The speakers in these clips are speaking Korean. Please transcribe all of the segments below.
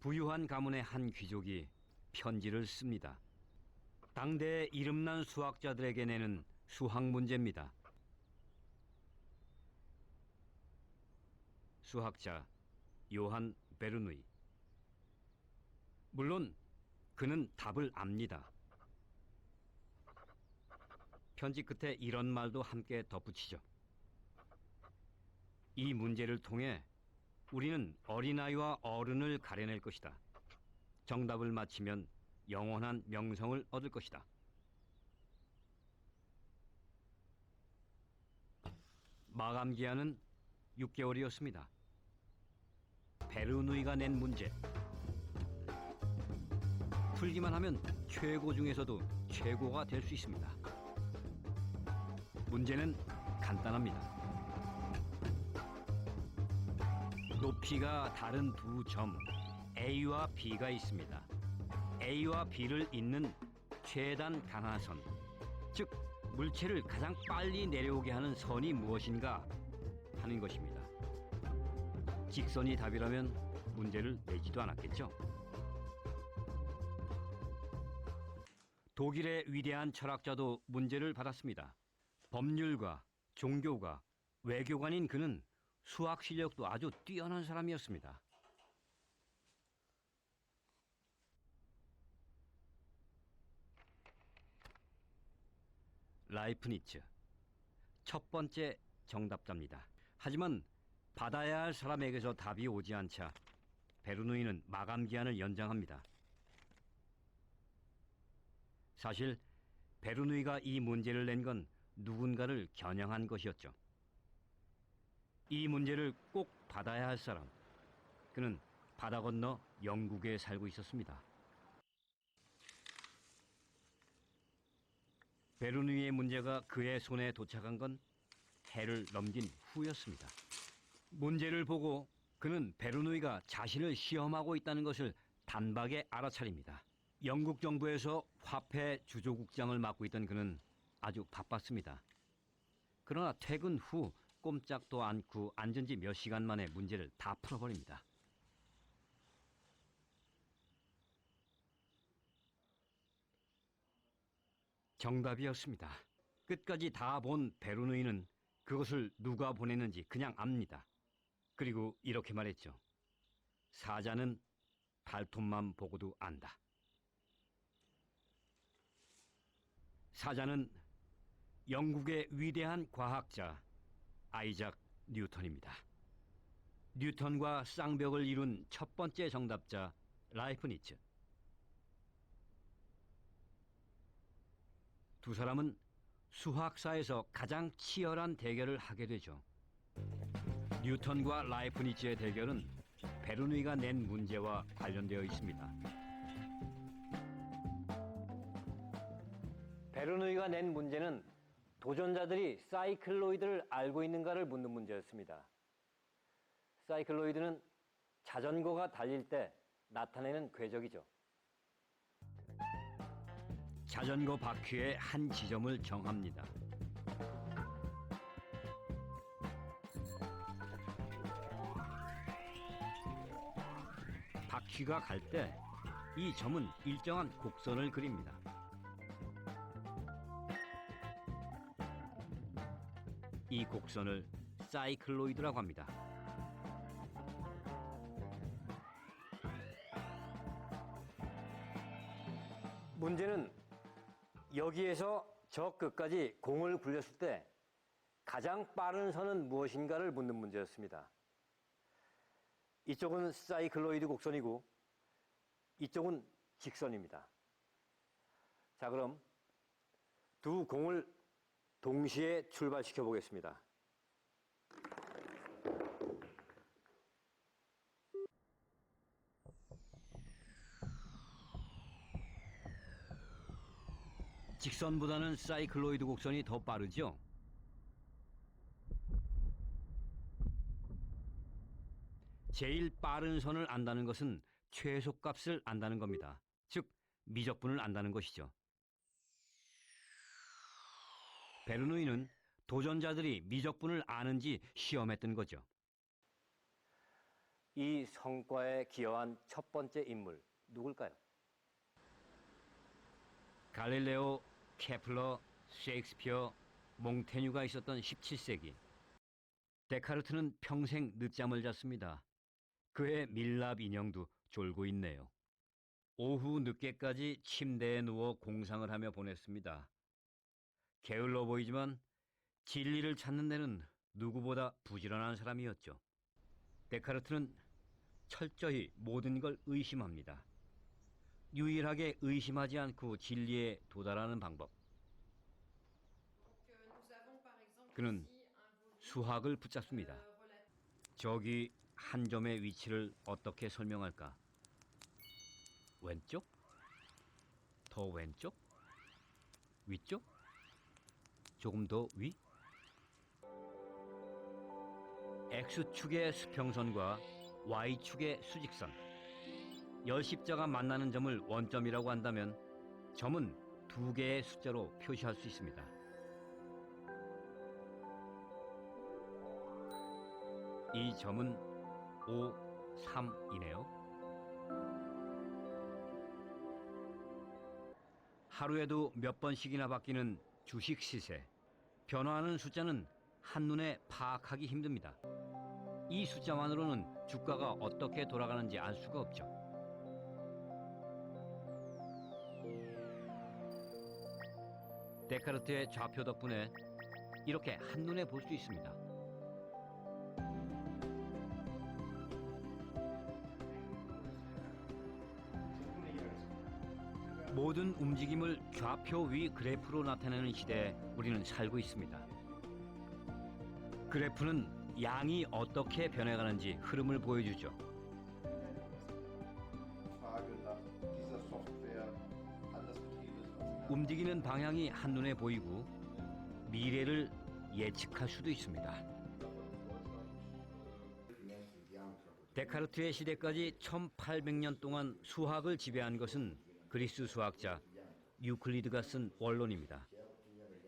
부유한 가문의 한 귀족이 편지를 씁니다. 당대의 이름난 수학자들에게 내는 수학 문제입니다. 수학자 요한 베르누이. 물론 그는 답을 압니다. 편지 끝에 이런 말도 함께 덧붙이죠. 이 문제를 통해 우리는 어린아이와 어른을 가려낼 것이다. 정답을 맞히면 영원한 명성을 얻을 것이다. 마감 기한은 6개월이었습니다. 베르누이가 낸 문제. 풀기만 하면 최고 중에서도 최고가 될 수 있습니다. 문제는 간단합니다. 높이가 다른 두 점 A와 B가 있습니다. A와 B를 잇는 최단 강하선, 즉 물체를 가장 빨리 내려오게 하는 선이 무엇인가 하는 것입니다. 직선이 답이라면 문제를 내지도 않았겠죠. 독일의 위대한 철학자도 문제를 받았습니다. 법률가, 종교가, 외교관인 그는 수학 실력도 아주 뛰어난 사람이었습니다. 라이프니츠, 첫 번째 정답자입니다. 하지만 받아야 할 사람에게서 답이 오지 않자 베르누이는 마감 기한을 연장합니다. 사실 베르누이가 이 문제를 낸 건 누군가를 겨냥한 것이었죠. 이 문제를 꼭 받아야 할 사람, 그는 바다 건너 영국에 살고 있었습니다. 베르누이의 문제가 그의 손에 도착한 건 해를 넘긴 후였습니다. 문제를 보고 그는 베르누이가 자신을 시험하고 있다는 것을 단박에 알아차립니다. 영국 정부에서 화폐 주조국장을 맡고 있던 그는 아주 바빴습니다. 그러나 퇴근 후 꼼짝도 않고 앉은 지 몇 시간 만에 문제를 다 풀어버립니다. 정답이었습니다. 끝까지 다 본 베르누이는 그것을 누가 보냈는지 그냥 압니다. 그리고 이렇게 말했죠. 사자는 발톱만 보고도 안다. 사자는 영국의 위대한 과학자 아이작 뉴턴입니다. 뉴턴과 쌍벽을 이룬 첫 번째 정답자 라이프니츠. 두 사람은 수학사에서 가장 치열한 대결을 하게 되죠. 뉴턴과 라이프니츠의 대결은 베르누이가 낸 문제와 관련되어 있습니다. 베르누이가 낸 문제는 도전자들이 사이클로이드를 알고 있는가를 묻는 문제였습니다. 사이클로이드는 자전거가 달릴 때 나타내는 궤적이죠. 자전거 바퀴의 한 지점을 정합니다. 바퀴가 갈 때 이 점은 일정한 곡선을 그립니다. 이 곡선을 사이클로이드라고 합니다. 문제는 여기에서 저 끝까지 공을 굴렸을 때 가장 빠른 선은 무엇인가를 묻는 문제였습니다. 이쪽은 사이클로이드 곡선이고 이쪽은 직선입니다. 자, 그럼 두 공을 동시에 출발시켜 보겠습니다. 직선보다는 사이클로이드 곡선이 더 빠르죠? 제일 빠른 선을 안다는 것은 최소값을 안다는 겁니다. 즉, 미적분을 안다는 것이죠. 베르누이는 도전자들이 미적분을 아는지 시험했던 거죠. 이 성과에 기여한 첫 번째 인물 누굴까요? 갈릴레오, 케플러, 셰익스피어, 몽테뉴가 있었던 17세기. 데카르트는 평생 늦잠을 잤습니다. 그의 밀랍 인형도 졸고 있네요. 오후 늦게까지 침대에 누워 공상을 하며 보냈습니다. 게을러 보이지만 진리를 찾는 데는 누구보다 부지런한 사람이었죠. 데카르트는 철저히 모든 걸 의심합니다. 유일하게 의심하지 않고 진리에 도달하는 방법. 그는 수학을 붙잡습니다. 저기 한 점의 위치를 어떻게 설명할까? 왼쪽? 더 왼쪽? 위쪽? 조금 더 위? X축의 수평선과 Y축의 수직선. 열십자가 만나는 점을 원점이라고 한다면 점은 두 개의 숫자로 표시할 수 있습니다. 이 점은 5, 3이네요. 하루에도 몇 번씩이나 바뀌는 주식 시세. 변화하는 숫자는 한눈에 파악하기 힘듭니다. 이 숫자만으로는 주가가 어떻게 돌아가는지 알 수가 없죠. 데카르트의 좌표 덕분에 이렇게 한눈에 볼 수 있습니다. 모든 움직임을 좌표 위 그래프로 나타내는 시대에 우리는 살고 있습니다. 그래프는 양이 어떻게 변해가는지 흐름을 보여주죠. 움직이는 방향이 한눈에 보이고 미래를 예측할 수도 있습니다. 데카르트의 시대까지 1800년 동안 수학을 지배한 것은 그리스 수학자 유클리드가 쓴 원론입니다.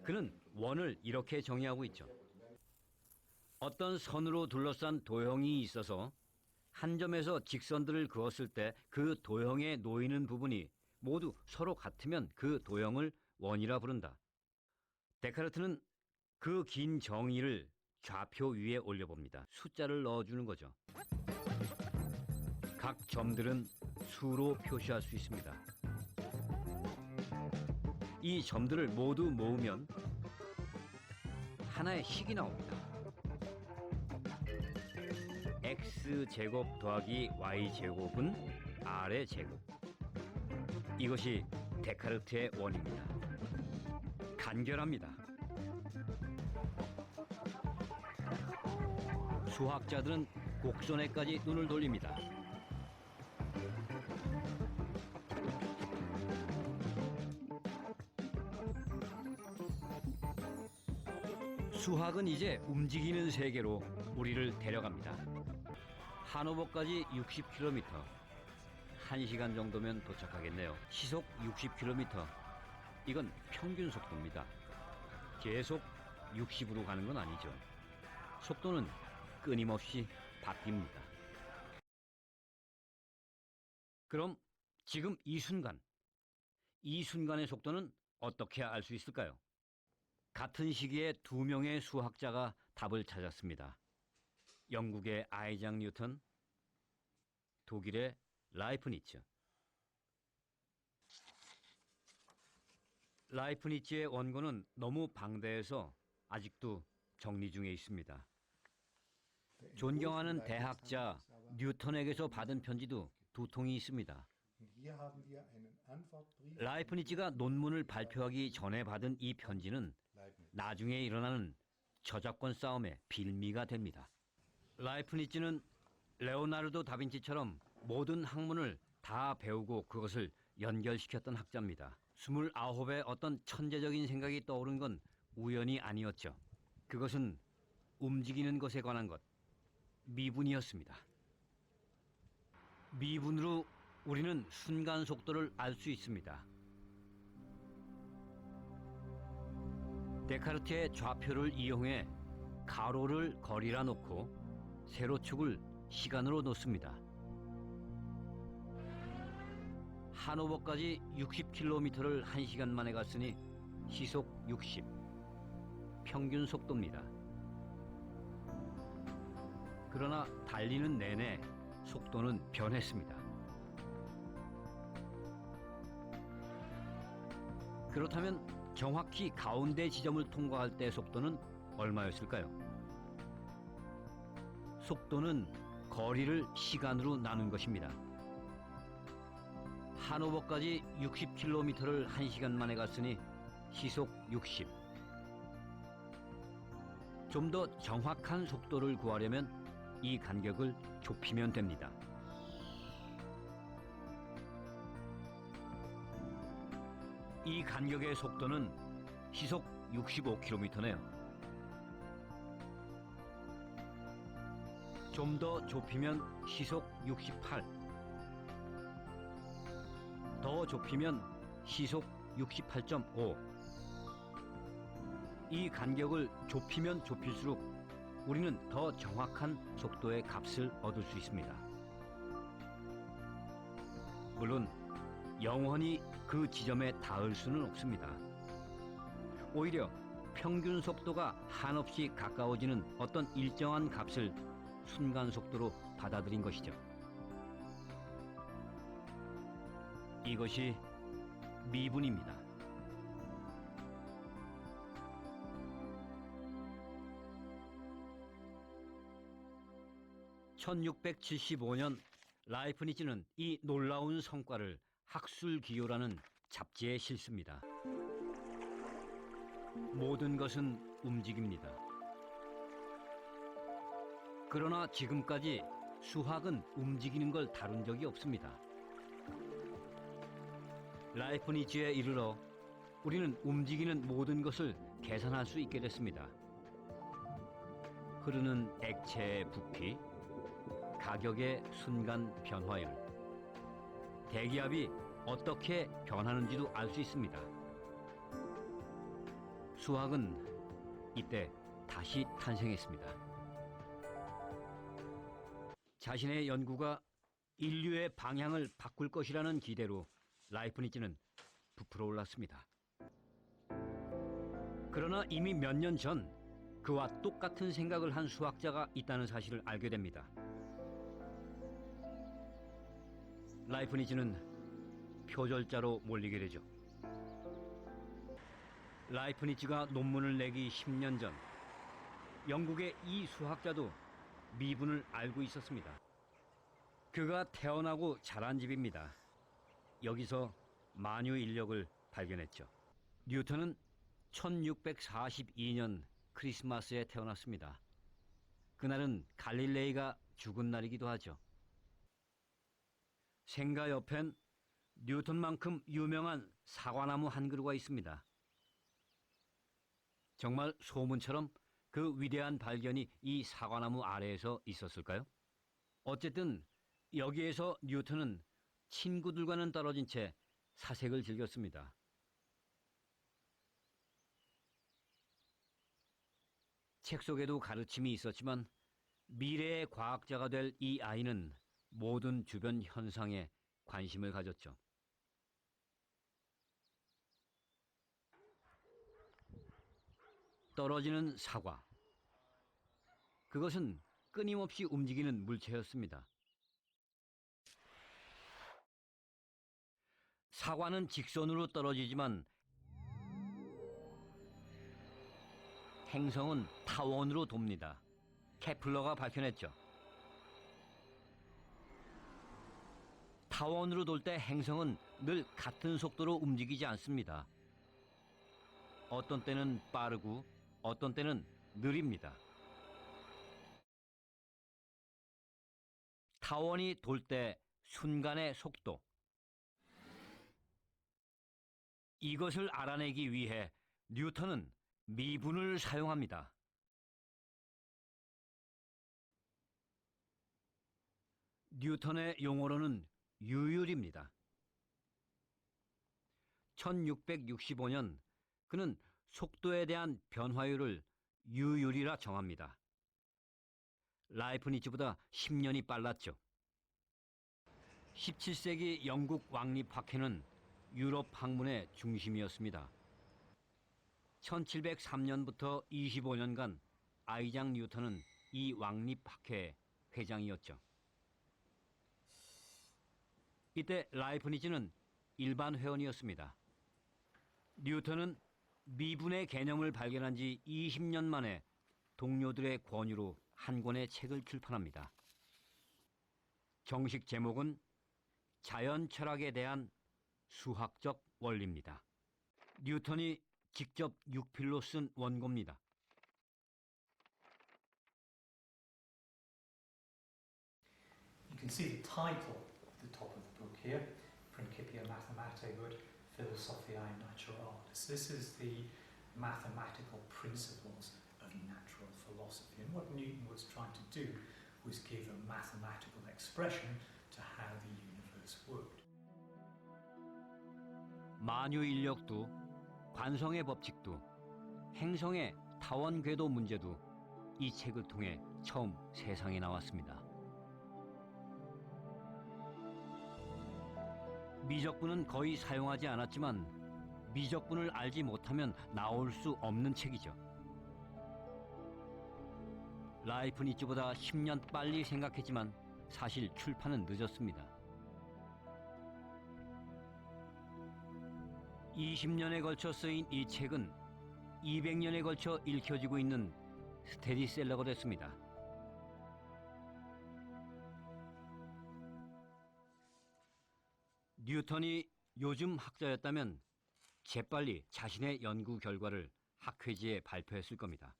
그는 원을 이렇게 정의하고 있죠. 어떤 선으로 둘러싼 도형이 있어서 한 점에서 직선들을 그었을 때 그 도형에 놓이는 부분이 모두 서로 같으면 그 도형을 원이라 부른다. 데카르트는 그 긴 정의를 좌표 위에 올려봅니다. 숫자를 넣어주는 거죠. 각 점들은 수로 표시할 수 있습니다. 이 점들을 모두 모으면 하나의 식이 나옵니다. x제곱 더하기 y제곱은 r의 제곱. 이것이 데카르트의 원입니다. 간결합니다. 수학자들은 곡선에까지 눈을 돌립니다. 수학은 이제 움직이는 세계로 우리를 데려갑니다. 하노버까지 60km, 1시간 정도면 도착하겠네요. 시속 60km, 이건 평균 속도입니다. 계속 60으로 가는 건 아니죠. 속도는 끊임없이 바뀝니다. 그럼 지금 이 순간의 속도는 어떻게 알 수 있을까요? 같은 시기에 두 명의 수학자가 답을 찾았습니다. 영국의 아이작 뉴턴, 독일의 라이프니츠. 라이프니츠의 원고는 너무 방대해서 아직도 정리 중에 있습니다. 존경하는 대학자 뉴턴에게서 받은 편지도 두 통이 있습니다. 라이프니츠가 논문을 발표하기 전에 받은 이 편지는 나중에 일어나는 저작권 싸움의 빌미가 됩니다. 라이프니츠는 레오나르도 다빈치처럼 모든 학문을 다 배우고 그것을 연결시켰던 학자입니다. 29의 어떤 천재적인 생각이 떠오른 건 우연이 아니었죠. 그것은 움직이는 것에 관한 것, 미분이었습니다. 미분으로 우리는 순간 속도를 알 수 있습니다. 데카르트의 좌표를 이용해 가로를 거리라 놓고 세로축을 시간으로 놓습니다. 하노버까지 60km를 1시간 만에 갔으니 시속 60, 평균 속도입니다. 그러나 달리는 내내 속도는 변했습니다. 그렇다면 정확히 가운데 지점을 통과할 때 속도는 얼마였을까요? 속도는 거리를 시간으로 나눈 것입니다. 하노버까지 60km를 1시간 만에 갔으니 시속 60. 좀 더 정확한 속도를 구하려면 이 간격을 좁히면 됩니다. 이 간격의 속도는 시속 65km네요. 좀 더 좁히면 시속 68. 더 좁히면 시속 68.5. 이 간격을 좁히면 좁힐수록 우리는 더 정확한 속도의 값을 얻을 수 있습니다. 물론 영원히 그 지점에 닿을 수는 없습니다. 오히려 평균 속도가 한없이 가까워지는 어떤 일정한 값을 순간 속도로 받아들인 것이죠. 이것이 미분입니다. (1675년) 라이프니츠는 이 놀라운 성과를 학술기호라는 잡지에 실습니다. 모든 것은 움직입니다. 그러나 지금까지 수학은 움직이는 걸 다룬 적이 없습니다. 라이프니츠에 이르러 우리는 움직이는 모든 것을 계산할 수 있게 됐습니다. 흐르는 액체의 부피, 가격의 순간 변화율, 대기압이 어떻게 변하는지도 알 수 있습니다. 수학은 이때 다시 탄생했습니다. 자신의 연구가 인류의 방향을 바꿀 것이라는 기대로 라이프니츠는 부풀어 올랐습니다. 그러나 이미 몇 년 전 그와 똑같은 생각을 한 수학자가 있다는 사실을 알게 됩니다. 라이프니츠는 표절자로 몰리게 되죠. 라이프니츠가 논문을 내기 10년 전 영국의 이 수학자도 미분을 알고 있었습니다. 그가 태어나고 자란 집입니다. 여기서 만유 인력을 발견했죠. 뉴턴은 1642년 크리스마스에 태어났습니다. 그날은 갈릴레이가 죽은 날이기도 하죠. 생가 옆엔 뉴턴만큼 유명한 사과나무 한 그루가 있습니다. 정말 소문처럼 그 위대한 발견이 이 사과나무 아래에서 있었을까요? 어쨌든 여기에서 뉴턴은 친구들과는 떨어진 채 사색을 즐겼습니다. 책 속에도 가르침이 있었지만 미래의 과학자가 될 이 아이는 모든 주변 현상에 관심을 가졌죠. 떨어지는 사과. 그것은 끊임없이 움직이는 물체였습니다. 사과는 직선으로 떨어지지만 행성은 타원으로 돕니다. 케플러가 밝혀냈죠. 타원으로 돌 때 행성은 늘 같은 속도로 움직이지 않습니다. 어떤 때는 빠르고 어떤 때는 느립니다. 타원이 돌 때 순간의 속도. 이것을 알아내기 위해 뉴턴은 미분을 사용합니다. 뉴턴의 용어로는 유율입니다. 1665년 그는 속도에 대한 변화율을 유율이라 정합니다. 라이프니츠보다 10년이 빨랐죠. 17세기 영국 왕립학회는 유럽 학문의 중심이었습니다. 1703년부터 25년간 아이작 뉴턴은 이 왕립학회 회장이었죠. 이때 라이프니츠는 일반 회원이었습니다. 뉴턴은 미분의 개념을 발견한 지 20년 만에 동료들의 권유로 한 권의 책을 출판합니다. 정식 제목은 자연 철학에 대한 수학적 원리입니다. 뉴턴이 직접 육필로 쓴 원고입니다. You can see the title at the top of the book here, Principia Mathematicae ut Philosophiae Naturalis. This is the mathematical principles of natural philosophy. And what Newton was trying to do was give a mathematical expression to how the universe worked. 만유인력도, 관성의 법칙도, 행성의 타원 궤도 문제도 이 책을 통해 처음 세상에 나왔습니다. 미적분은 거의 사용하지 않았지만 미적분을 알지 못하면 나올 수 없는 책이죠. 라이프니츠보다 10년 빨리 생각했지만 사실 출판은 늦었습니다. 20년에 걸쳐 쓰인 이 책은 200년에 걸쳐 읽혀지고 있는 스테디셀러가 됐습니다. 뉴턴이 요즘 학자였다면 재빨리 자신의 연구 결과를 학회지에 발표했을 겁니다.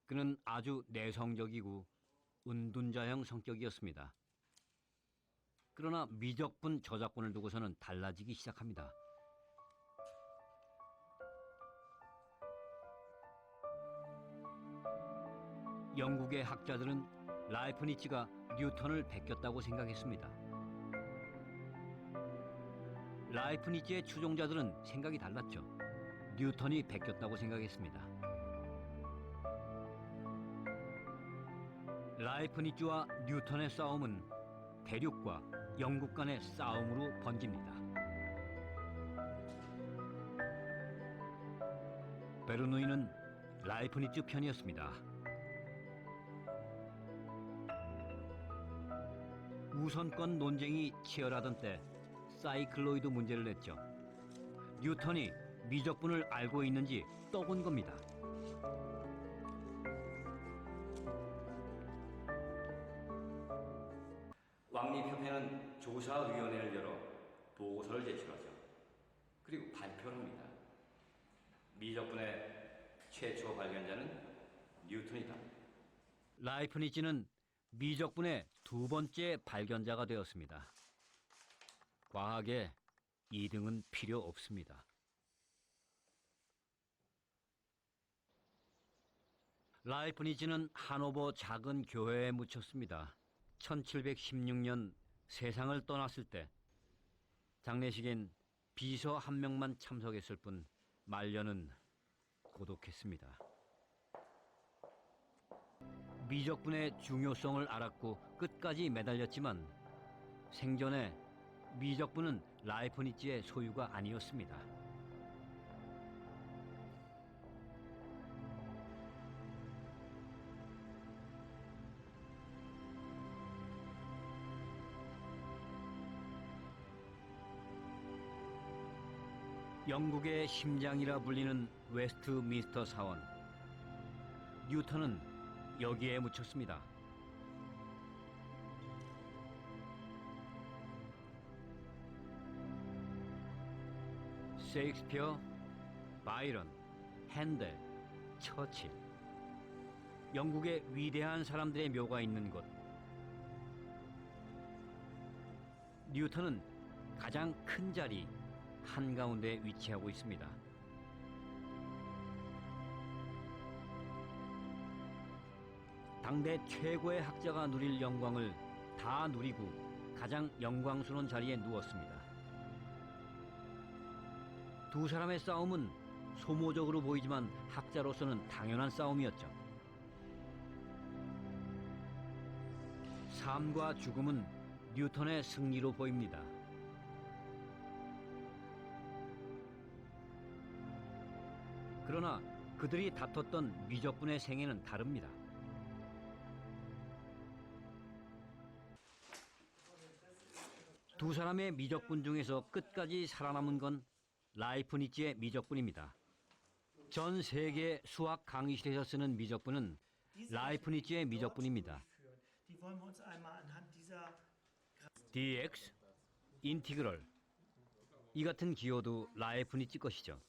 그는 아주 내성적이고 은둔자형 성격이었습니다. 그러나 미적분 저작권을 두고서는 달라지기 시작합니다. 영국의 학자들은 라이프니츠가 뉴턴을 베꼈다고 생각했습니다. 라이프니츠의 추종자들은 생각이 달랐죠. 뉴턴이 베꼈다고 생각했습니다. 라이프니츠와 뉴턴의 싸움은 대륙과 영국 간의 싸움으로 번집니다. 베르누이는 라이프니츠 편이었습니다. 우선권 논쟁이 치열하던 때 사이클로이드 문제를 냈죠. 뉴턴이 미적분을 알고 있는지 떠본 겁니다. 왕립협회는 조사위원회를 열어 보고서를 제출하죠. 그리고 발표를 합니다. 미적분의 최초 발견자는 뉴턴이다. 라이프니츠는 미적분의 두 번째 발견자가 되었습니다. 과학에 2등은 필요 없습니다. 라이프니츠는 하노버 작은 교회에 묻혔습니다. 1716년 세상을 떠났을 때 장례식엔 비서 한 명만 참석했을 뿐 말년은 고독했습니다. 미적분의 중요성을 알았고 끝까지 매달렸지만 생전에 미적분은 라이프니츠의 소유가 아니었습니다. 영국의 심장이라 불리는 웨스트민스터 사원. 뉴턴은 여기에 묻혔습니다. 셰익스피어, 바이런, 핸델, 처칠. 영국의 위대한 사람들의 묘가 있는 곳. 뉴턴은 가장 큰 자리 한가운데 위치하고 있습니다. 당대 최고의 학자가 누릴 영광을 다 누리고 가장 영광스러운 자리에 누웠습니다. 두 사람의 싸움은 소모적으로 보이지만 학자로서는 당연한 싸움이었죠. 삶과 죽음은 뉴턴의 승리로 보입니다. 그러나 그들이 다퉜던 미적분의 생애는 다릅니다. 두 사람의 미적분 중에서 끝까지 살아남은 건 라이프니츠의 미적분입니다. 전 세계 수학 강의실에서 쓰는 미적분은 라이프니츠의 미적분입니다. dx, 인티그럴, 이 같은 기호도 라이프니츠 것이죠.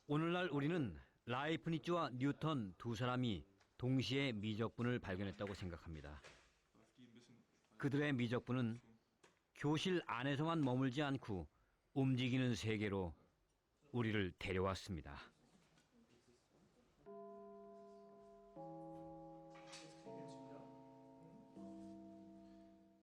오늘날 우리는 라이프니츠와 뉴턴 두 사람이 동시에 미적분을 발견했다고 생각합니다. 그들의 미적분은 교실 안에서만 머물지 않고 움직이는 세계로 우리를 데려왔습니다.